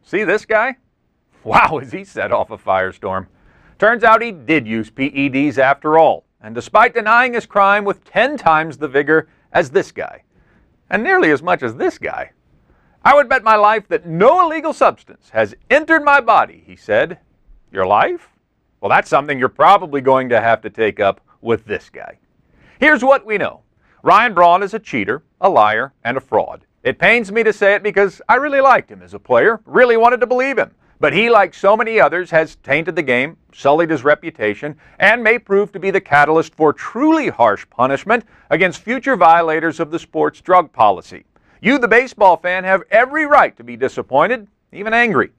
See this guy? Wow, is he set off a firestorm. Turns out he did use PEDs after all, and despite denying his crime with 10 times the vigor as this guy, and nearly as much as this guy. I would bet my life that no illegal substance has entered my body, he said. Your life? Well, that's something you're probably going to have to take up with this guy. Here's what we know. Ryan Braun is a cheater, a liar, and a fraud. It pains me to say it because I really liked him as a player, really wanted to believe him. But he, like so many others, has tainted the game, sullied his reputation, and may prove to be the catalyst for truly harsh punishment against future violators of the sport's drug policy. You, the baseball fan, have every right to be disappointed, even angry.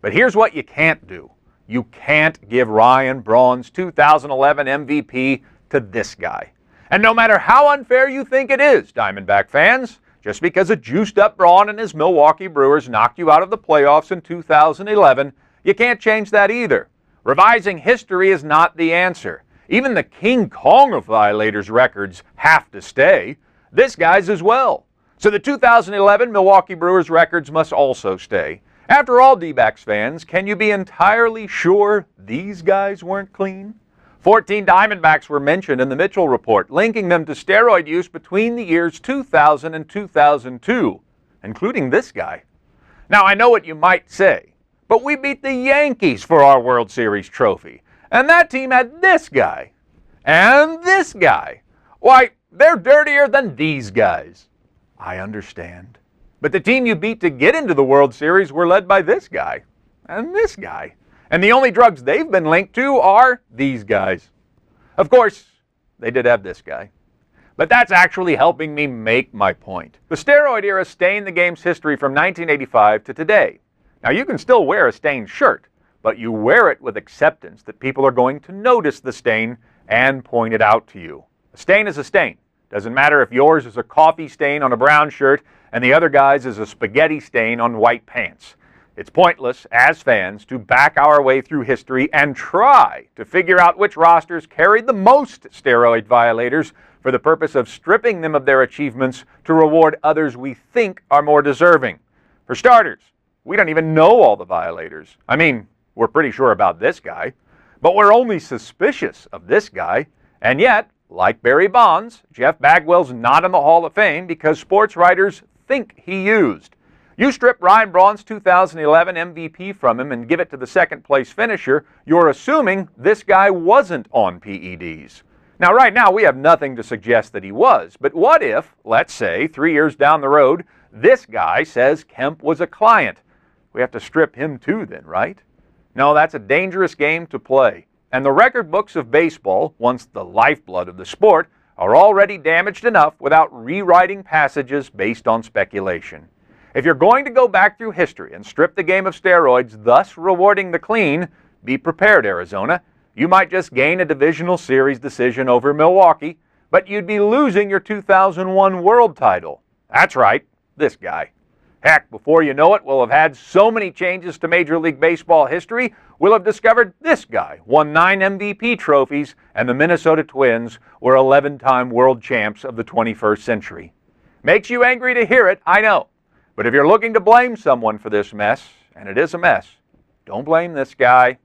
But here's what you can't do. You can't give Ryan Braun's 2011 MVP to this guy. And no matter how unfair you think it is, Diamondback fans, just because a juiced-up Braun and his Milwaukee Brewers knocked you out of the playoffs in 2011, you can't change that either. Revising history is not the answer. Even the King Kong of violators' records have to stay. This guy's as well. So the 2011 Milwaukee Brewers records must also stay. After all, D-backs fans, can you be entirely sure these guys weren't clean? 14 Diamondbacks were mentioned in the Mitchell report, linking them to steroid use between the years 2000 and 2002, including this guy. Now, I know what you might say, but we beat the Yankees for our World Series trophy, and that team had this guy, and this guy. Why, they're dirtier than these guys. I understand. But the team you beat to get into the World Series were led by this guy, and this guy. And the only drugs they've been linked to are these guys. Of course, they did have this guy. But that's actually helping me make my point. The steroid era stained the game's history from 1985 to today. Now, you can still wear a stained shirt, but you wear it with acceptance that people are going to notice the stain and point it out to you. A stain is a stain. Doesn't matter if yours is a coffee stain on a brown shirt and the other guy's is a spaghetti stain on white pants. It's pointless, as fans, to back our way through history and try to figure out which rosters carried the most steroid violators for the purpose of stripping them of their achievements to reward others we think are more deserving. For starters, we don't even know all the violators. I mean, we're pretty sure about this guy, but we're only suspicious of this guy. And yet, like Barry Bonds, Jeff Bagwell's not in the Hall of Fame because sports writers think he used. You strip Ryan Braun's 2011 MVP from him and give it to the second-place finisher, you're assuming this guy wasn't on PEDs. Now, right now, we have nothing to suggest that he was, but what if, let's say, 3 years down the road, this guy says Kemp was a client? We have to strip him too then, right? No, that's a dangerous game to play. And the record books of baseball, once the lifeblood of the sport, are already damaged enough without rewriting passages based on speculation. If you're going to go back through history and strip the game of steroids, thus rewarding the clean, be prepared, Arizona. You might just gain a divisional series decision over Milwaukee, but you'd be losing your 2001 world title. That's right, this guy. Heck, before you know it, we'll have had so many changes to Major League Baseball history, we'll have discovered this guy won 9 MVP trophies, and the Minnesota Twins were 11-time world champs of the 21st century. Makes you angry to hear it, I know. But if you're looking to blame someone for this mess, and it is a mess, don't blame this guy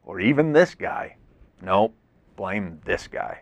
or even this guy. No, blame this guy.